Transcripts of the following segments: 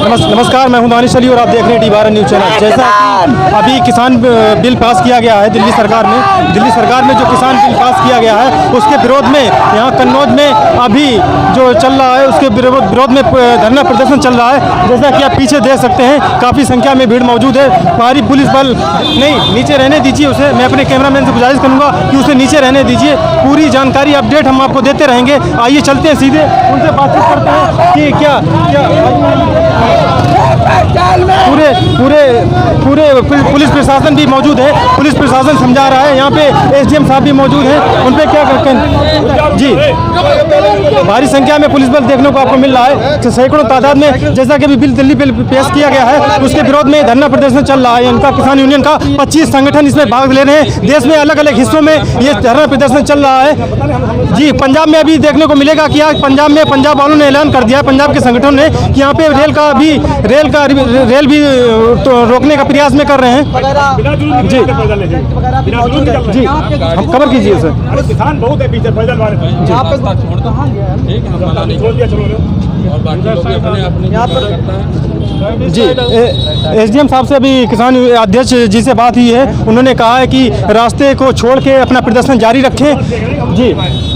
नमस्कार, मैं हूं दानिश अली और आप देख रहे हैं डी12 न्यूज़ चैनल। जैसा कि अभी किसान बिल पास किया गया है दिल्ली सरकार में जो किसान बिल पास किया गया है उसके विरोध में यहाँ कन्नौज में अभी जो चल रहा है उसके विरोध में धरना प्रदर्शन चल रहा है। जैसा कि आप पीछे देख सकते हैं काफ़ी संख्या में भीड़ मौजूद है। हमारी पुलिस बल नहीं, नीचे रहने दीजिए उसे। मैं अपने कैमरामैन से गुजारिश करूँगा कि उसे नीचे रहने दीजिए। पूरी जानकारी अपडेट हम आपको देते रहेंगे। आइए चलते हैं सीधे उनसे बातचीत करते हैं कि क्या पूरे पुलिस प्रशासन भी मौजूद है। पुलिस प्रशासन समझा रहा है। यहाँ पे एसडीएम साहब भी मौजूद हैं। उन पे क्या करते हैं जी, भारी संख्या में पुलिस बल देखने को आपको मिल रहा है, सैकड़ों तादाद में। जैसा कि अभी बिल दिल्ली बिल पेश किया गया है उसके विरोध में धरना प्रदर्शन चल रहा है। इनका किसान यूनियन का 25 संगठन इसमें भाग ले रहे हैं। देश में अलग अलग हिस्सों में ये धरना प्रदर्शन चल रहा है। जी, पंजाब में अभी देखने को मिलेगा कि आज पंजाब वालों ने ऐलान कर दिया है, पंजाब के संगठन ने, कि यहाँ पे रेल भी तो रोकने का प्रयास में कर रहे हैं। जी जी, हम खबर कीजिए सर। किसान बहुत है पीछे पैदल वाले जी। एसडीएम साहब से अभी किसान अध्यक्ष जी से बात हुई है। उन्होंने कहा है कि रास्ते को छोड़ के अपना प्रदर्शन जारी रखें। जी,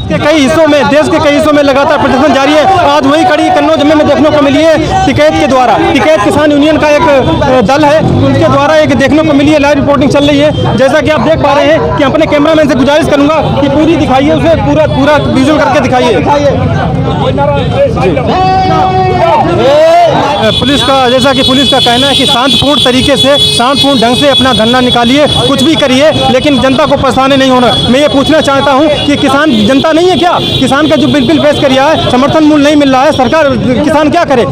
के कई हिस्सों में, देश के कई हिस्सों में लगातार प्रदर्शन जारी है। आज वही कड़ी कन्नौज में देखने को मिली है। टिकैत किसान यूनियन का एक दल है, उनके द्वारा एक देखने को मिली है। लाइव रिपोर्टिंग चल रही है। जैसा कि आप देख पा रहे हैं कि अपने कैमरामैन से गुजारिश करूंगा कि पूरी दिखाइए, उसे पूरा विजुअल करके दिखाइए। पुलिस का, जैसा कि पुलिस का कहना है कि शांतपूर्ण तरीके से, शांतपूर्ण ढंग से अपना धरना निकालिए, कुछ भी करिए, लेकिन जनता को परेशानी नहीं होना। मैं ये पूछना चाहता हूँ कि किसान जनता नहीं है क्या? किसान का जो बिल पेश किया है, समर्थन मूल्य नहीं मिल रहा है। सरकार, किसान क्या करे?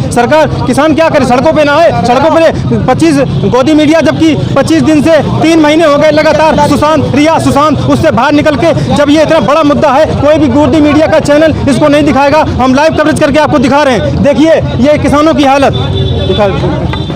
किसान क्या करे? सड़कों पे ना है। सड़कों पे 25 गोदी मीडिया, जबकि 25 दिन से 3 महीने हो गए लगातार सुशांत उससे बाहर निकल के, जब ये इतना बड़ा मुद्दा है, कोई भी गोदी मीडिया का चैनल इसको नहीं दिखाएगा। हम लाइव कवरेज करके आपको दिखा रहे हैं। देखिए ये किसानों की हालत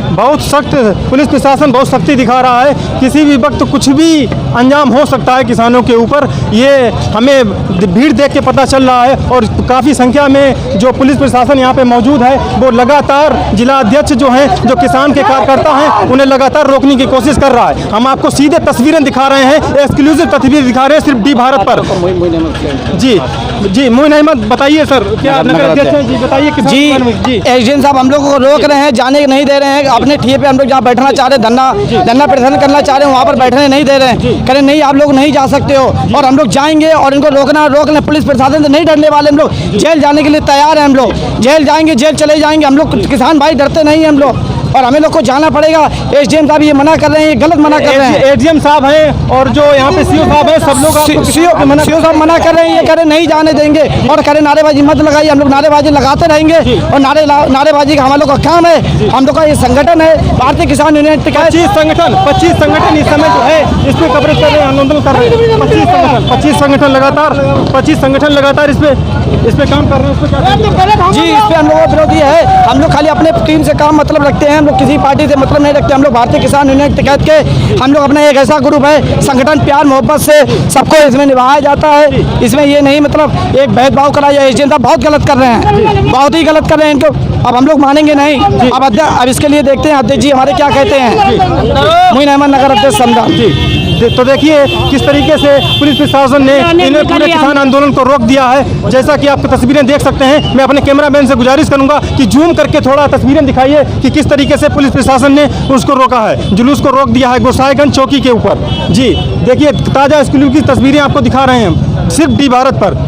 बहुत सख्त, पुलिस प्रशासन बहुत सख्ती दिखा रहा है। किसी भी वक्त कुछ भी अंजाम हो सकता है किसानों के ऊपर। ये हमें भीड़ देख के पता चल रहा है और काफ़ी संख्या में जो पुलिस प्रशासन यहाँ पे मौजूद है वो लगातार जिला अध्यक्ष जो हैं, जो किसान के कार्यकर्ता हैं, उन्हें लगातार रोकने की कोशिश कर रहा है। हम आपको सीधे तस्वीरें दिखा रहे हैं, एक्सक्लूसिव तस्वीर दिखा रहे हैं सिर्फ डी12 पर। जी मोइन अहमद, बताइए सर, क्या नगर अध्यक्ष हैं? जी बताइए। जी एसडीएम साहब हम लोग को रोक रहे हैं, जाने नहीं दे रहे हैं। अपने ठिए पे हम लोग जहाँ बैठना चाह रहे हैं, धरना प्रदर्शन करना चाह रहे हैं, वहाँ पर बैठने नहीं दे रहे हैं। कह रहे नहीं, आप लोग नहीं जा सकते हो। और हम लोग जाएंगे और इनको रोक लें। पुलिस प्रशासन से नहीं डरने वाले हम लोग, जेल जाने के लिए तैयार हैं। हम लोग जेल जाएंगे, जेल चले जाएंगे। हम लोग किसान भाई डरते नहीं हैं हम लोग, और हमें लोग को जाना पड़ेगा। एसडीएम साहब ये मना कर रहे हैं, ये गलत मना कर रहे हैं। एसडीएम साहब हैं और जो यहाँ पे सीओ साहब हैं, सब लोग सीओ साहब मना कर रहे हैं। ये कह रहे नहीं जाने देंगे और कह रहे नारेबाजी मत लगाइए। हम लोग नारेबाजी लगाते रहेंगे और नारेबाजी का हम लोग का काम है। हम लोग का ये संगठन है भारतीय किसान यूनियन। 25 संगठन इस समय जो है इस पर कवरेज कर रहे हैं, आंदोलन कर रहे हैं। 25 संगठन लगातार इस पे काम कर रहे हैं। जी, इस पे हम लोग का विरोधी है। हम लोग खाली अपने टीम से काम मतलब रखते हैं। हम लोग किसी पार्टी से मतलब नहीं रखते। हम लोग भारतीय किसान यूनियन के तहत के हम लोग अपना एक ऐसा ग्रुप है, संगठन प्यार मोहब्बत से सबको इसमें निभाया जाता है। इसमें ये नहीं मतलब एक भेदभाव करा जाए। एसडीएम साहब बहुत गलत कर रहे हैं, बहुत ही गलत कर रहे हैं इनको। अब हम लोग मानेंगे नहीं। अब इसके लिए देखते हैं अध्यक्ष जी हमारे क्या कहते हैं। मोइन अहमद, नगर अध्यक्ष समझा। तो देखिए किस तरीके से पुलिस प्रशासन ने इन्हें पूरे किसान आंदोलन को रोक दिया है। जैसा कि आप तस्वीरें देख सकते हैं। मैं अपने कैमरामैन से गुजारिश करूंगा कि जूम करके थोड़ा तस्वीरें दिखाइए कि किस तरीके से पुलिस प्रशासन ने उसको रोका है, जुलूस को रोक दिया है गोसाईगंज चौकी के ऊपर। जी देखिए, ताज़ा एक्सक्लूसिव की तस्वीरें आपको दिखा रहे हैं हम सिर्फ डी12 पर।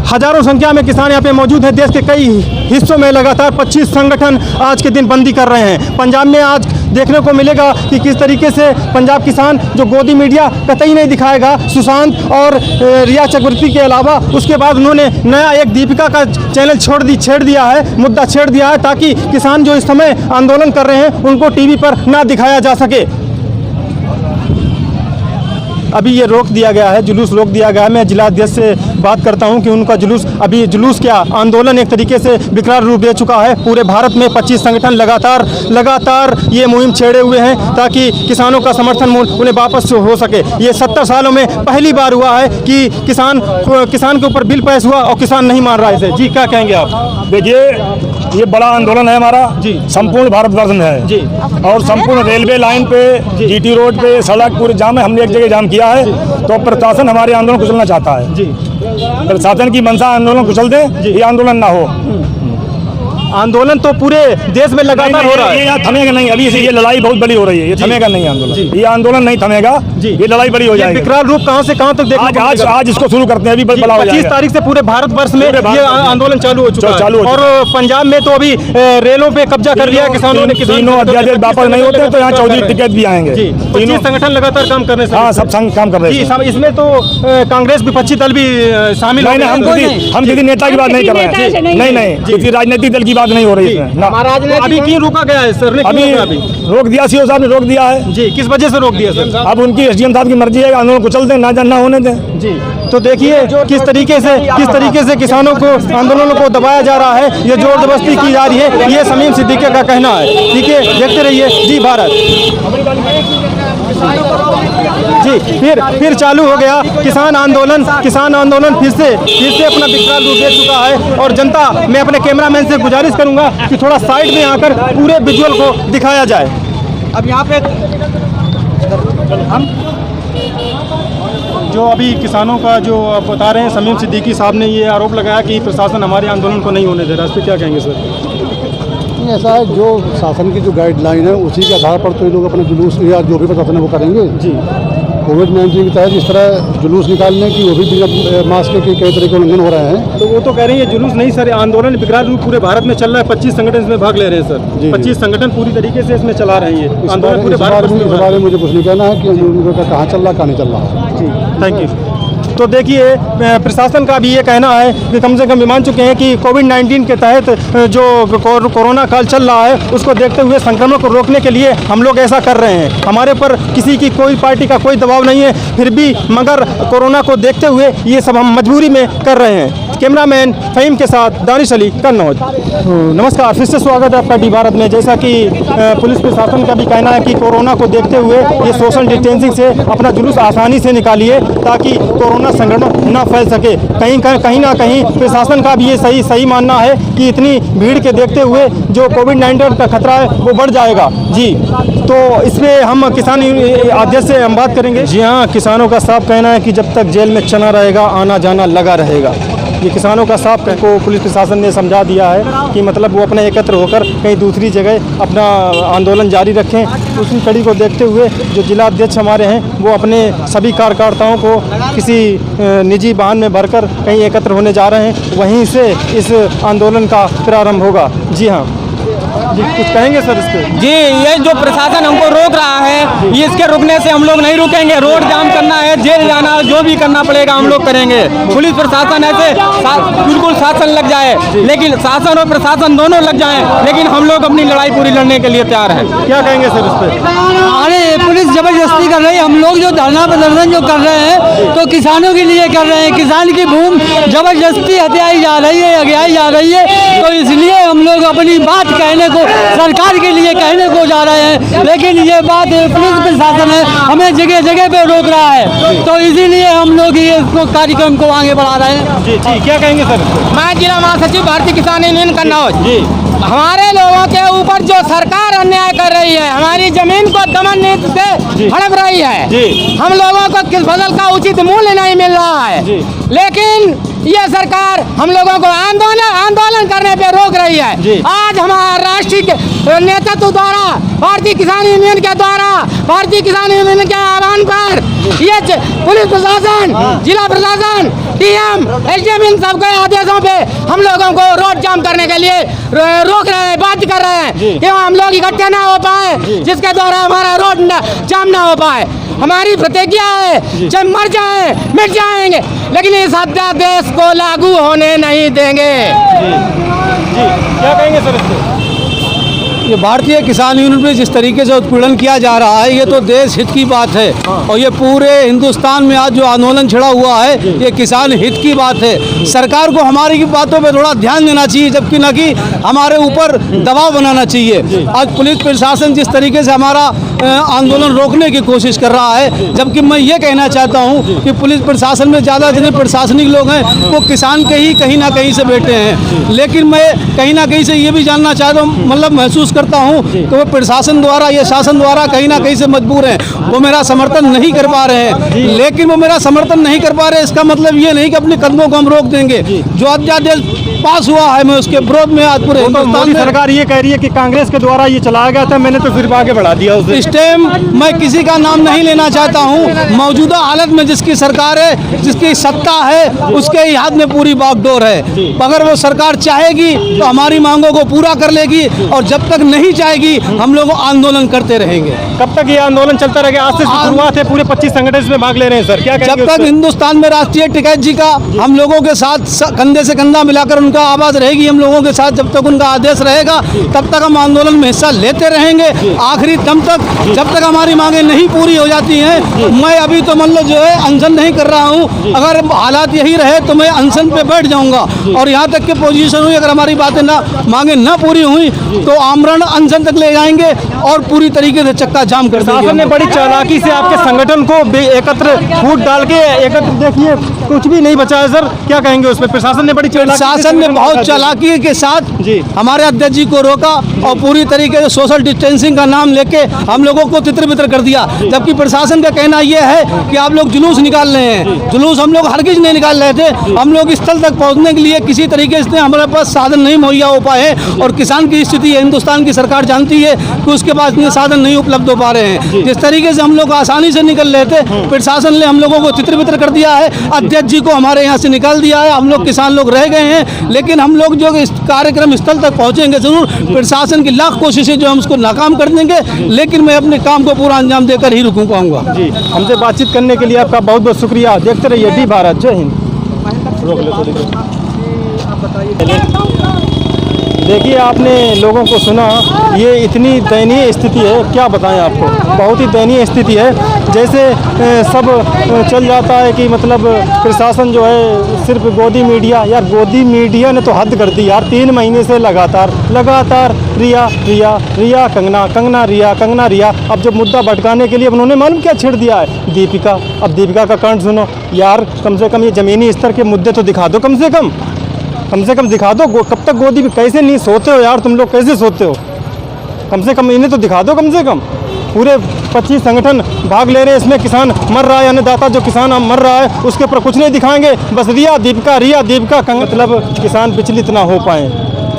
हजारों संख्या में किसान यहाँ पे मौजूद हैं। देश के कई हिस्सों में लगातार 25 संगठन आज के दिन बंदी कर रहे हैं। पंजाब में आज देखने को मिलेगा कि किस तरीके से पंजाब किसान जो गोदी मीडिया कतई नहीं दिखाएगा, सुशांत और रिया चक्रवर्ती के अलावा, उसके बाद उन्होंने नया एक दीपिका का चैनल छेड़ दिया है, मुद्दा छेड़ दिया है, ताकि किसान जो इस समय आंदोलन कर रहे हैं उनको टीवी पर ना दिखाया जा सके। अभी ये रोक दिया गया है, जुलूस रोक दिया गया है। मैं जिला अध्यक्ष से बात करता हूं कि उनका जुलूस क्या, आंदोलन एक तरीके से विकराल रूप ले चुका है। पूरे भारत में 25 संगठन लगातार ये मुहिम छेड़े हुए हैं ताकि किसानों का समर्थन मूल्य उन्हें वापस हो सके। ये 70 सालों में पहली बार हुआ है कि किसान के ऊपर बिल पास हुआ और किसान नहीं मान रहा है इसे। जी क्या कहेंगे आप? देखिए ये बड़ा आंदोलन है हमारा जी। संपूर्ण भारतवर्ष में है जी। और संपूर्ण रेलवे लाइन पे जीटी रोड पे सड़क पूरे जाम है। हमने एक जगह जाम किया है तो प्रशासन हमारे आंदोलन कुचलना चाहता है। जी। प्रशासन की मंशा आंदोलन कुचल दे, ये आंदोलन ना हो। आंदोलन तो पूरे देश में लगातार हो रहा ये है। यहाँ थमेगा नहीं, अभी ये लड़ाई बहुत बड़ी हो रही है, ये थमेगा नहीं आंदोलन, ये आंदोलन नहीं थमेगा, ये लड़ाई बड़ी हो ये जाएगी। विकराल रूप कहां से कहां तक देखने को आज मिलेगा? आज इसको शुरू करते हैं, अभी बड़ा हो 25 जाएगा। तारीख से पूरे भारतवर्ष में पूरे भारत ये में आंदोलन चालू हो चुका चालू है हो और पंजाब में तो अभी रेलों पे कब्जा कर लिया है किसानों ने। तीनों अध्यादेश वापस नहीं होते तो यहाँ 14 टिकट भी आएंगे। जी, 25 संगठन लगातार काम करने से। हाँ, सब संग काम कर रहे जी, हैं। इसमें तो कांग्रेस विपक्षी दल भी शामिल हो नहीं, हम किसी नेता की बात नहीं कर रहे हैं। नहीं, किसी राजनीतिक दल की बात नहीं हो रही है। तो अभी क्यों रोका गया है सर ने? क्यों रोका अभी रोक दिया, सीओ साहब ने रोक दिया है। जी, किस वजह से रोक दिया सर? अब उनकी एसडीएम साहब की मर्जी है, आंदोलन कुचल दें, ना होने दें। जी, तो देखिए किस तरीके से किसानों को आंदोलनों को दबाया जा रहा है, ये जोर जबरदस्ती की जा रही है, ये शमीम सिद्दीकी का कहना है। ठीक है, देखते रहिए जी भारत। जी, फिर चालू हो गया किसान आंदोलन फिर से अपना विकराल रूप ले चुका है और जनता, मैं अपने कैमरामैन से गुजारिश करूंगा कि थोड़ा साइड में आकर पूरे विजुअल को दिखाया जाए। अब यहाँ पे हम जो अभी किसानों का जो आप बता रहे हैं, शमीम सिद्दीकी साहब ने ये आरोप लगाया कि प्रशासन हमारे आंदोलन को नहीं होने दे रहा है, इस पर क्या कहेंगे सर? ऐसा है, जो शासन की जो गाइडलाइन है उसी के आधार पर तो ये लोग अपने जुलूस या जो भी प्रशासन है वो करेंगे। जी, कोविड-19 के तहत इस तरह जुलूस निकालने की वो भी बिना मास्क के कई तरह के उल्लंघन हो रहे हैं। तो वो तो कह रहे हैं ये जुलूस नहीं सर, आंदोलन विकराल रूप पूरे भारत में चल रहा है। 25 संगठन इसमें भाग ले रहे हैं सर। जी, 25 संगठन पूरी तरीके से इसमें चला रहे हैं ये इस आंदोलन पूरे भारत बारे में हो रहा है। में मुझे कुछ नहीं कहना है कि उनका कहाँ चल रहा कहाँ नहीं चल रहा। जी, थैंक यू। तो देखिए प्रशासन का भी ये कहना है कि कम से कम ये मान चुके हैं कि कोविड-19 के तहत जो कोरोना काल चल रहा है उसको देखते हुए संक्रमण को रोकने के लिए हम लोग ऐसा कर रहे हैं। हमारे पर किसी की कोई पार्टी का कोई दबाव नहीं है, फिर भी मगर कोरोना को देखते हुए ये सब हम मजबूरी में कर रहे हैं। कैमरामैन फ़हीम के साथ दानिश अली, कन्नौज। नमस्कार, फिर से स्वागत है आपका डी भारत में। जैसा कि पुलिस प्रशासन का भी कहना है कि कोरोना को देखते हुए ये सोशल डिस्टेंसिंग से अपना जुलूस आसानी से निकालिए ताकि कोरोना संक्रमण न फैल सके। कहीं ना कहीं प्रशासन का भी ये सही मानना है कि इतनी भीड़ के देखते हुए जो कोविड-19 का खतरा है वो बढ़ जाएगा। जी, तो इसमें हम किसान अध्यक्ष से हम बात करेंगे। जी हाँ, किसानों का साफ कहना है कि जब तक जेल में चना रहेगा आना जाना लगा रहेगा। ये किसानों का साफ को पुलिस प्रशासन ने समझा दिया है कि मतलब वो अपने एकत्र होकर कहीं दूसरी जगह अपना आंदोलन जारी रखें। उसी कड़ी को देखते हुए जो जिला अध्यक्ष हमारे हैं वो अपने सभी कार्यकर्ताओं को किसी निजी वाहन में भरकर कहीं एकत्र होने जा रहे हैं, वहीं से इस आंदोलन का प्रारंभ होगा। जी हाँ जी, कुछ कहेंगे सर इस पे? जी, ये जो प्रशासन हमको रोक रहा है, ये इसके रुकने से हम लोग नहीं रुकेंगे। रोड जाम करना है, जेल जाना, जो भी करना पड़ेगा हम लोग करेंगे। पुलिस प्रशासन ऐसे बिल्कुल शासन लग जाए, लेकिन शासन और प्रशासन दोनों लग जाएं, लेकिन हम लोग अपनी लड़ाई पूरी लड़ने के लिए तैयार हैं। क्या कहेंगे सर इस पे? अरे पुलिस जबरदस्ती कर रही है। हम लोग जो धरना प्रदर्शन जो कर रहे हैं तो किसानों के लिए कर रहे हैं। किसान की भूमि जबरदस्ती हत्याई जा रही है, अगयाई जा रही है, तो इसलिए हम लोग अपनी बात कहने को सरकार के लिए कहने को जा रहे हैं। लेकिन ये बात पुलिस प्रशासन है हमें जगह जगह पे रोक रहा है, तो इसीलिए हम लोग ये कार्यक्रम को आगे बढ़ा रहे हैं। जी, क्या कहेंगे सर? मैं जिला महासचिव भारतीय किसान यूनियन कन्नौज। जी, हमारे लोगों के ऊपर जो सरकार अन्याय कर रही है, हमारी जमीन को दमन नीति से हड़प रही है। जी। हम लोगों को किस फसल का उचित मूल्य नहीं मिल रहा है, जी। लेकिन ये सरकार हम लोगों को आंदोलन करने पे रोक रही है। जी। आज हमारा राष्ट्रीय नेतृत्व द्वारा भारतीय किसान यूनियन के द्वारा भारतीय किसान यूनियन के आह्वान पर ये पुलिस प्रशासन, जिला प्रशासन, डीएम, एसडीएम इन सबके आदेशों पे हम लोगों को रोड जाम करने के लिए रोक रहे हैं, बाध्य कर रहे हैं कि हम लोग इकट्ठे ना हो पाए, जिसके द्वारा हमारा रोड जाम ना हो पाए। हमारी प्रतिज्ञा है चाहे मर जाए मिट जाएंगे, लेकिन इस अध्यादेश को लागू होने नहीं देंगे। जी, क्या कहेंगे सर इस पे? ये भारतीय किसान यूनियन पे जिस तरीके से उत्पीड़न किया जा रहा है, ये तो देश हित की बात है। और ये पूरे हिंदुस्तान में आज जो आंदोलन छिड़ा हुआ है, ये किसान हित की बात है। सरकार को हमारी बातों पे थोड़ा ध्यान देना चाहिए, जबकि न कि हमारे ऊपर दबाव बनाना चाहिए। आज पुलिस प्रशासन जिस तरीके से हमारा आंदोलन रोकने की कोशिश कर रहा है, जबकि मैं ये कहना चाहता हूँ कि पुलिस प्रशासन में ज़्यादा जितने प्रशासनिक लोग हैं वो किसान के ही कहीं ना कहीं से बैठे हैं। लेकिन मैं कहीं ना कहीं से ये भी जानना चाहता हूँ, मतलब महसूस करता हूँ कि वो प्रशासन द्वारा या शासन द्वारा कहीं ना कहीं से मजबूर हैं, वो मेरा समर्थन नहीं कर पा रहे हैं। लेकिन वो मेरा समर्थन नहीं कर पा रहे, इसका मतलब ये नहीं कि अपने कदमों को हम रोक देंगे। जो अध्यादेश पास हुआ है, मैं उसके विरोध में आज पूरे हिंदुस्तान में सरकार ये कह रही है कि कांग्रेस के द्वारा ये चलाया गया था, मैंने तो सिर्फ आगे बढ़ा दिया उसे। इस टाइम मैं किसी का नाम नहीं लेना चाहता हूँ। मौजूदा हालत में जिसकी सरकार है, जिसकी सत्ता है, उसके ही हाथ में पूरी बागडोर है। अगर वो सरकार चाहेगी तो हमारी मांगों को पूरा कर लेगी, और जब तक नहीं चाहेगी हम लोग आंदोलन करते रहेंगे। कब तक ये आंदोलन चलता रहेगा? आज से शुरुआत है, पूरे 25 संगठन इसमें भाग ले रहे हैं सर, क्या जब तक हिंदुस्तान में राष्ट्रीय टिकैत जी का हम लोगों के साथ कंधे से कंधा मिलाकर उनका आवाज़ रहेगी हम लोगों के साथ, जब तक उनका आदेश रहेगा तब तक हम आंदोलन में हिस्सा लेते रहेंगे आखिरी दम तक, जब तक हमारी मांगें नहीं पूरी हो जाती हैं। मैं अभी तो मतलब जो है अनशन नहीं कर रहा हूँ, अगर हालात यही रहे तो मैं अनशन पे बैठ जाऊँगा। और यहाँ तक की पोजीशन हुई, अगर हमारी बातें मांगे ना पूरी हुई तो आमरण अनशन तक ले जाएंगे और पूरी तरीके से चक्का जाम कर देंगे। शासन ने बड़ी चालाकी से आपके संगठन को एकत्र फूट डाल के एकत्र, देखिए कुछ भी नहीं बचा है सर, क्या कहेंगे उस पर? प्रशासन ने बड़ी शासन ने बहुत चालाकी के साथ हमारे अध्यक्ष जी को रोका और पूरी तरीके से सोशल डिस्टेंसिंग का नाम लेके हम लोगों को तितर बितर कर दिया। जबकि प्रशासन का कहना यह है कि आप लोग जुलूस निकाल रहे हैं। जुलूस हम लोग हरगिज नहीं निकाल रहे थे। हम लोग स्थल तक पहुंचने के लिए किसी तरीके से हमारे पास साधन नहीं मुहैया हो पाए, और किसान की स्थिति है, हिंदुस्तान की सरकार जानती है कि उसके पास इतने साधन नहीं उपलब्ध हो पा रहे हैं। जिस तरीके से हम लोग आसानी से निकल रहे थे, प्रशासन ने हम लोगों को तितर बितर कर दिया है। अध्यक्ष जी को हमारे यहाँ से निकाल दिया है, हम लोग किसान लोग रह गए हैं। लेकिन हम लोग जो इस कार्यक्रम स्थल तक पहुँचेंगे जरूर, प्रशासन की लाख कोशिशें जो हम उसको नाकाम कर देंगे, लेकिन मैं अपने काम को पूरा अंजाम देकर ही रुकूँ पाऊँगा। जी, हमसे बातचीत करने के लिए आपका बहुत बहुत शुक्रिया। देखते रहिए डी भारत। जय हिंद। रोक ले थोड़ी देर। देखिए आपने लोगों को सुना, ये इतनी दयनीय स्थिति है, क्या बताएं आपको, बहुत ही दयनीय स्थिति है। जैसे सब चल जाता है कि मतलब प्रशासन जो है सिर्फ गोदी मीडिया, यार गोदी मीडिया ने तो हद कर दी यार। 3 महीने से लगातार रिया रिया रिया कंगना, कंगना रिया, कंगना रिया। अब जब मुद्दा भटकाने के लिए उन्होंने मालूम क्या छेड़ दिया है, दीपिका। अब दीपिका का कांड सुनो यार, कम से कम ये ज़मीनी स्तर के मुद्दे तो दिखा दो, कम से कम दिखा दो। कब तक गोदी में कैसे नहीं सोते हो यार तुम लोग, कैसे सोते हो? कम से कम इन्हें तो दिखा दो कम से कम। पूरे 25 संगठन भाग ले रहे हैं इसमें, किसान मर रहा है, अन्नदाता जो किसान मर रहा है उसके ऊपर कुछ नहीं दिखाएंगे, बस रिया दीपिका का मतलब किसान विचलित ना हो पाए।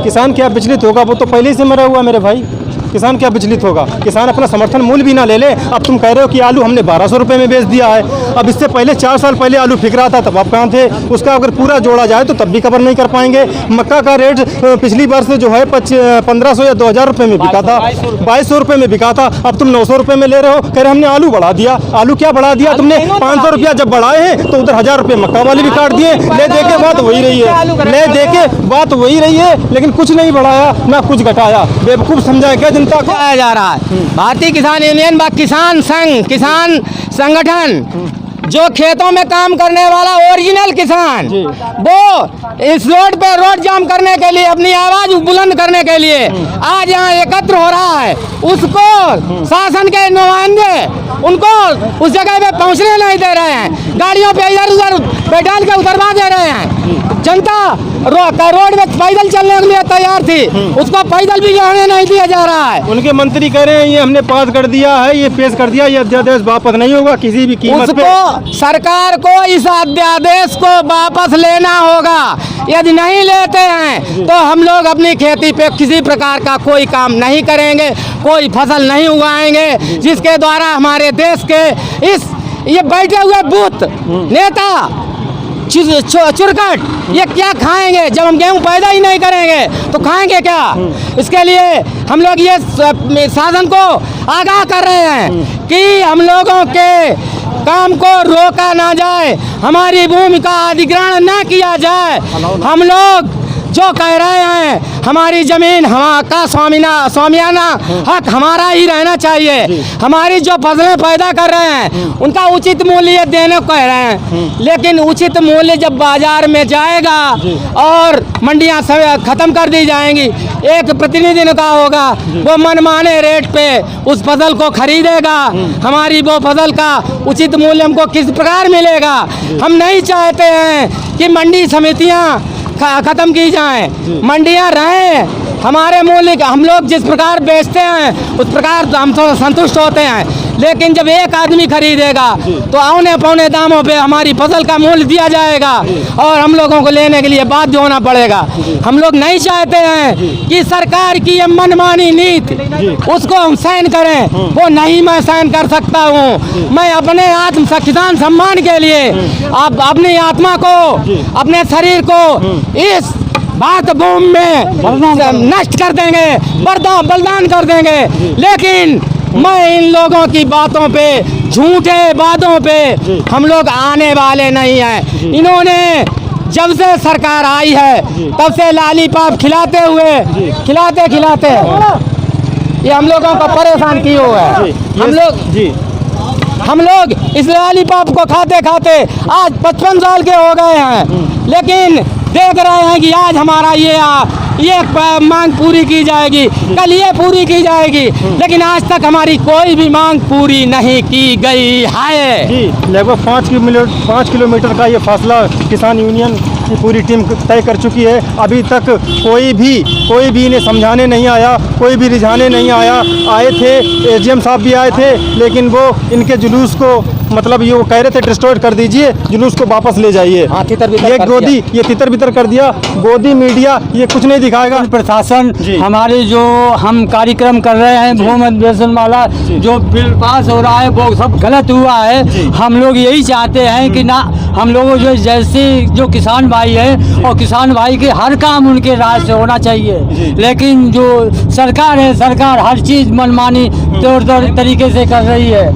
किसान क्या विचलित होगा, वो तो पहले से मरा हुआ मेरे भाई। किसान क्या विचलित होगा? किसान अपना समर्थन मूल्य भी ना ले ले। अब तुम कह रहे हो कि आलू हमने 1200 रुपये में बेच दिया है। अब इससे पहले 4 साल पहले आलू फिक रहा था, तब आप कहाँ थे? उसका अगर पूरा जोड़ा जाए तो तब भी कवर नहीं कर पाएंगे। मक्का का रेट पिछली बार से जो है 1500 या 2000 रुपये में बिका था, 2200 रुपये में बिका था। अब तुम 900 रुपये में ले रहे हो, कह रहे हमने आलू बढ़ा दिया। आलू क्या बढ़ा दिया तुमने? 500 रुपया जब बढ़ाए हैं तो उधर 1000 रुपये मक्का वाले भी काट दिए। ले दे के बात वही रही है, लेकिन कुछ नहीं बढ़ाया ना कुछ घटाया। बेवकूफ़ समझाए क्या जनता को? जा रहा है भारतीय किसान यूनियन व किसान संघ, किसान संगठन जो खेतों में काम करने वाला ओरिजिनल किसान, वो इस रोड पे रोड जाम करने के लिए, अपनी आवाज बुलंद करने के लिए आज यहाँ एकत्र हो रहा है। उसको शासन के नुमाइंदे उनको उस जगह पे पहुँचने नहीं दे रहे हैं, गाड़ियों पे इधर उधर बैठाल के उतरवा दे रहे हैं। जनता रोड में पैदल चलने के लिए तैयार थी, उसको पैदल भी जाने नहीं दिया जा रहा है। उनके मंत्री कह रहे हैं ये हमने पास कर दिया है, ये पेश कर दिया, ये अध्यादेश वापस नहीं होगा किसी भी कीमत पे। सरकार को इस अध्यादेश को वापस लेना होगा। यदि नहीं लेते हैं तो हम लोग अपनी खेती पे किसी प्रकार का कोई काम नहीं करेंगे, कोई फसल नहीं उगाएंगे, जिसके द्वारा हमारे देश के ये बैठे हुए बूथ नेता चुरकट ये क्या खाएंगे? जब हम गेहूं पैदा ही नहीं करेंगे तो खाएंगे क्या? इसके लिए हम लोग ये शासन को आगाह कर रहे हैं कि हम लोगों के काम को रोका ना जाए, हमारी भूमि का अधिग्रहण ना किया जाए। हम लोग जो कह रहे हैं हमारी जमीन का स्वामियाना हक हमारा ही रहना चाहिए। हमारी जो फसलें पैदा कर रहे हैं उनका उचित मूल्य देने को कह रहे हैं, लेकिन उचित मूल्य जब बाजार में जाएगा और मंडियां खत्म कर दी जाएंगी, एक प्रतिनिधि का होगा वो मनमाने रेट पे उस फसल को खरीदेगा, हमारी वो फसल का उचित मूल्य हमको किस प्रकार मिलेगा। हम नहीं चाहते हैं कि मंडी समितियां खत्म की जाएं, मंडियां रहें, हमारे मूल्य हम लोग जिस प्रकार बेचते हैं उस प्रकार हम तो संतुष्ट होते हैं, लेकिन जब एक आदमी खरीदेगा तो औने पौने दामों पे हमारी फसल का मूल्य दिया जाएगा और हम लोगों को लेने के लिए बाध्य होना पड़ेगा। हम लोग नहीं चाहते हैं कि सरकार की ये मनमानी नीति उसको हम सहन करें, वो नहीं मैं सहन कर सकता हूँ। मैं अपने किसान सम्मान के लिए अपनी आत्मा को, अपने शरीर को इस भारत भूमि में नष्ट कर देंगे, बलिदान कर देंगे, लेकिन मैं इन लोगों की बातों पे, झूठे वादों पे हम लोग आने वाले नहीं हैं। इन्होंने जब से सरकार आई है तब से लालीपाप खिलाते ये हम लोगों को परेशान किए हुए हैं। हम लोग इस लालीपाप को खाते खाते आज 55 साल के हो गए हैं, लेकिन देख रहे हैं कि आज हमारा ये मांग पूरी की जाएगी, कल ये पूरी की जाएगी, लेकिन आज तक हमारी कोई भी मांग पूरी नहीं की गई है। जी, लगभग 5 किलोमीटर का ये फासला किसान यूनियन की पूरी टीम तय कर चुकी है। अभी तक कोई भी इन्हें समझाने नहीं आया, कोई भी रिझाने नहीं आया। आए थे एसडीएम साहब भी आए थे, लेकिन वो इनके जुलूस को मतलब ये वो कह रहे थे डिस्ट्रॉय कर दीजिए, जुलूस को वापस ले जाइए। ये तितर बितर कर दिया। गोदी मीडिया ये कुछ नहीं दिखाएगा। प्रशासन हमारे जो हम कार्यक्रम कर रहे हैं भूमि अधिवेशन वाला जो बिल पास हो रहा है वो सब गलत हुआ है। हम लोग यही चाहते हैं कि ना हम लोगों जो जैसे जो किसान भाई है और किसान भाई के हर काम उनके राज से होना चाहिए, लेकिन जो सरकार है सरकार हर चीज़ मनमानी तौर तरीके से कर रही है।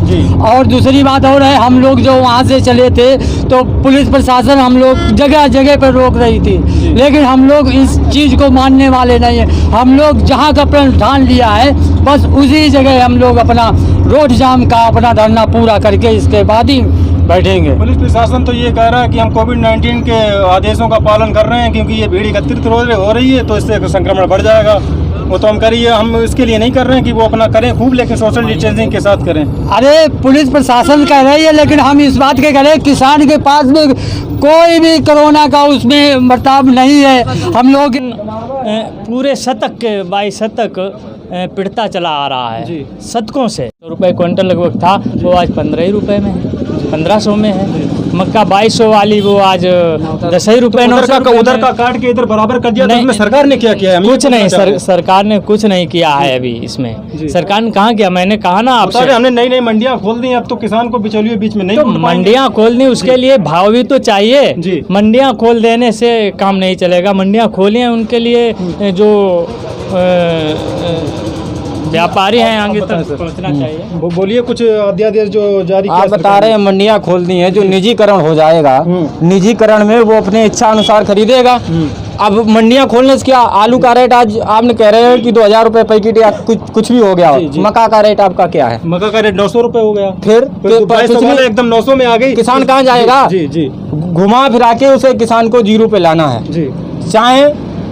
और दूसरी बात और है, हम लोग जो वहाँ से चले थे तो पुलिस प्रशासन हम लोग जगह जगह पर रोक रही थी, लेकिन हम लोग इस चीज़ को मानने वाले नहीं हैं। हम लोग जहाँ का प्रण ठान लिया है बस उसी जगह हम लोग अपना रोड जाम का अपना धरना पूरा करके इसके बाद ही बैठेंगे। पुलिस प्रशासन तो ये कह रहा है कि हम कोविड-19 के आदेशों का पालन कर रहे हैं, क्योंकि ये भीड़ एकत्रित हो रही है तो इससे संक्रमण बढ़ जाएगा। वो तो हम करिए, हम इसके लिए नहीं कर रहे हैं कि वो अपना करें खूब, लेकिन सोशल डिस्टेंसिंग के साथ करें। अरे पुलिस प्रशासन कह रही है, लेकिन हम इस बात के कह रहे हैं किसान के पास में कोई भी कोरोना का उसमें बर्ताव नहीं है। हम लोग पूरे शतक के 22 शतक पिटता चला आ रहा है शतकों से। ₹100 क्विंटल लगभग था, वो आज 15 ही रुपये में है, 1500 में है। मक्का 2200 वाली वो आज 10 ही रुपये। उधर का काट के इधर बराबर कर दिया, तो इसमें सरकार ने क्या किया है? कुछ नहीं, सरकार ने कुछ नहीं किया है अभी इसमें। सरकार ने कहाँ किया? मैंने कहा ना आपसे, हमने नई मंडियां खोल दी, अब तो किसान को बिचौलियों बीच में नहीं। तो मंडियां खोल दी, उसके लिए भाव भी तो चाहिए। मंडियां खोल देने से काम नहीं चलेगा। मंडियां खोली उनके लिए जो व्यापारी हैं आगे तक पहुंचना चाहिए। बोलिए कुछ अध्यादेश जो जारी आप बता रहे हैं मंडियां खोल दी हैं, जो निजीकरण हो जाएगा, निजीकरण में वो अपने इच्छा अनुसार खरीदेगा। अब मंडियां खोलने से क्या, आलू का रेट आज आपने कह रहे हैं कि 2000 रुपए पैकेट या कुछ भी हो गया। मक्का का रेट आपका क्या है? मक्का का रेट 900 रुपए हो गया। फिर एकदम 900 में आ गई। किसान कहाँ जाएगा? घुमा फिरा के उसे किसान को 0 पे लाना है। चाहे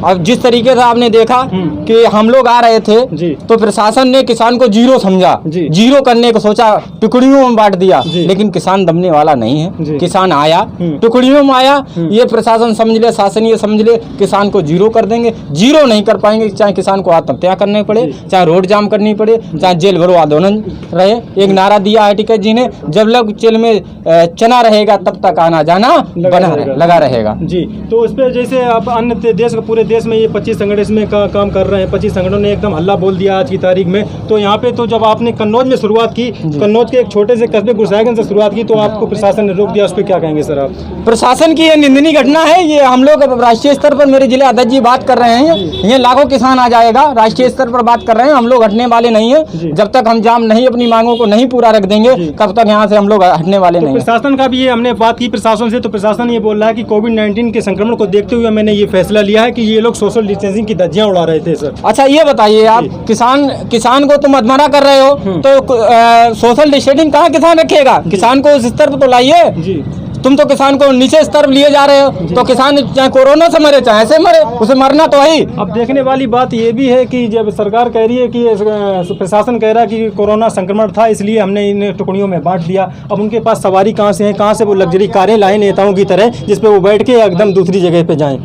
अब जिस तरीके से आपने देखा कि हम लोग आ रहे थे तो प्रशासन ने किसान को 0 समझा, 0 करने को सोचा, टुकड़ियों में बांट दिया, लेकिन किसान दमने वाला नहीं है। किसान आया, टुकड़ियों में आया, ये प्रशासन समझ ले, शासन ये समझ ले, किसान को 0 कर देंगे। 0 नहीं कर पाएंगे, चाहे किसान को आत्महत्या करनी पड़े, चाहे रोड जाम करनी पड़े, चाहे जेल भरो आंदोलन रहे। एक नारा दिया है टिकैत जी ने, जब लोग जेल में चना रहेगा तब तक आना जाना लगा रहेगा। जी, तो उस पर जैसे आप अन्य देश का पूरे देश में ये 25 संगठन इसमें काम कर रहे हैं, 25 संगठनों ने एकदम हल्ला बोल दिया आज की तारीख में। तो यहाँ पे तो जब आपने कन्नौज में शुरुआत की, कन्नौज के एक छोटे से कस्बे गुरसागंज से शुरुआत की, तो आपको प्रशासन ने रोक दिया, उस पर क्या कहेंगे सर आप? प्रशासन की ये निंदनीय घटना है। ये हम लोग राष्ट्रीय स्तर पर, मेरे जिले अध्यक्ष जी बात कर रहे हैं, ये लाखों किसान आ जाएगा, राष्ट्रीय स्तर पर बात कर रहे हैं। हम लोग हटने वाले नहीं है। जब तक हम जाम नहीं अपनी मांगों को नहीं पूरा रख देंगे तब तक यहाँ से हम लोग हटने वाले नहीं। प्रशासन का भी ये हमने बात की प्रशासन से, तो प्रशासन ये बोल रहा है कि कोविड-19 के संक्रमण को देखते हुए मैंने ये फैसला लिया है कि ये ये लोग सोशल डिस्टेंसिंग की धज्जियां उड़ा रहे थे सर। अच्छा ये बताइए आप, किसान को तुम अधमरा कर रहे हो तो सोशल डिस्टेंसिंग कहाँ किसान रखेगा? किसान को उस स्तर पर तो लाइए जी। तुम तो किसान को नीचे स्तर पर लिए जा रहे हो। तो किसान चाहे कोरोना से मरे चाहे ऐसे मरे, उसे मरना तो है ही। अब देखने वाली बात ये भी है कि जब सरकार कह रही है कि प्रशासन कह रहा है कि कोरोना संक्रमण था इसलिए हमने इन टुकड़ियों में बांट दिया, अब उनके पास सवारी कहाँ से है, कहाँ से वो लग्जरी कारें लाए नेताओं की तरह जिस पे वो बैठ के एकदम दूसरी जगह पे जाएं।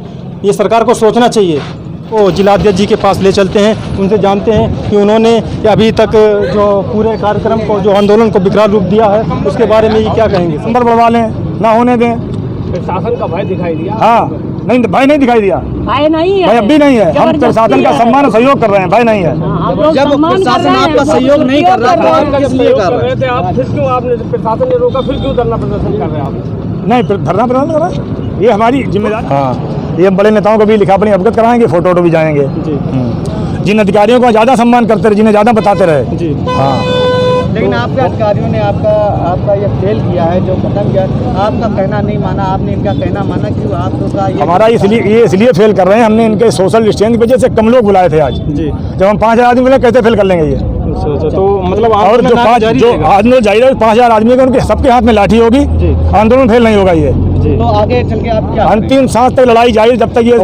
ये सरकार को सोचना चाहिए। वो जिलाध्यक्ष जी के पास ले चलते हैं, उनसे जानते हैं कि उन्होंने अभी तक जो पूरे कार्यक्रम को, जो आंदोलन को विकराल रूप दिया है, उसके बारे में ये क्या कहेंगे? नंबर बढ़वा लें, ना होने दें। प्रशासन का भय दिखाई दिया। हाँ, नहीं भाई नहीं दिखाई दिया, भाई नहीं है, भाई अब भी नहीं है। हम प्रशासन का सम्मान और सहयोग कर रहे हैं, भाई नहीं है। जब प्रशासन आपका सहयोग नहीं कर रहा था, आप किस लिए कर रहे थे? आप फिर क्यों, आपने प्रशासन ने रोका, फिर क्यों धरना प्रदर्शन कर रहे हैं आप? नहीं, धरना प्रदर्शन कर रहा है, ये हमारी जिम्मेदारी। हाँ, ये बड़े नेताओं को भी लिखा पढ़ी अवगत कराएंगे, फोटो भी जाएंगे। जिन अधिकारियों को ज़्यादा सम्मान करते रहे, जिन्हें ज़्यादा बताते रहे। जी हाँ। लेकिन आपके अधिकारियों ने आपका ये फेल किया है, जो खत्म किया, आपका कहना नहीं माना, आपने इनका कहना माना, क्यों आपका ये हमारा इसलिए फेल कर रहे हैं, हमने इनके सोशल डिस्टेंस की वजह से कम लोग बुलाए थे आज। जी। जब हम 5000 आदमी बुलाए, कैसे फेल कर लेंगे ये? तो मतलब और जो आंदोलन जारी है 5000 आदमी के, उनके सबके हाथ में लाठी होगी, आंदोलन फेल नहीं होगा ये। तो आगे चल के आप क्या अंतिम सांस तक लड़ाई जारी, जब तक ये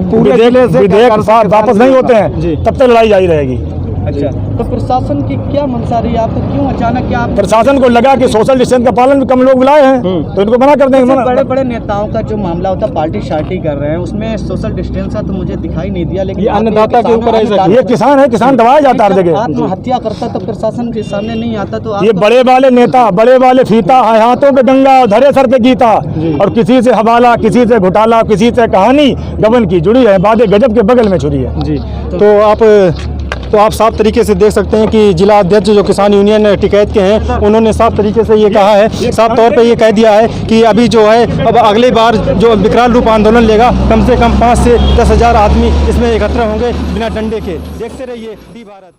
विधेयक वापस नहीं होते हैं तब तक लड़ाई जारी रहेगी। अच्छा, तो प्रशासन की क्या मंशा रही है आपको? क्यों अचानक क्या प्रशासन को लगा कि सोशल डिस्टेंस का पालन कम लोग बुलाए हैं तो इनको मना कर देंगे। बड़े बड़े नेताओं का जो मामला होता है, पार्टी शार्टी कर रहे हैं, उसमें सोशल डिस्टेंस का तो मुझे दिखाई नहीं दिया। लेकिन अन्नदाता के ऊपर ये किसान है, किसान दबाया जाता है हर जगह। आत्महत्या करता तो प्रशासन के सामने नहीं आता। तो ये बड़े वाले नेता, बड़े वाले फीता, हाथों पे गंगा और धरे सर पे गीता, और किसी से हवाला, किसी से घोटाला, किसी से कहानी गबन की जुड़ी है, बादे गजब के बगल में छुरी है। जी। तो आप साफ तरीके से देख सकते हैं कि जिला अध्यक्ष जो किसान यूनियन टिकैत के हैं, उन्होंने साफ तरीके से ये कहा है, साफ तौर पे ये कह दिया है कि अभी जो है अब अगली बार जो विकराल रूप आंदोलन लेगा, कम से कम 5 से 10 हज़ार आदमी इसमें एकत्र होंगे बिना डंडे के। देखते रहिए डी भारत।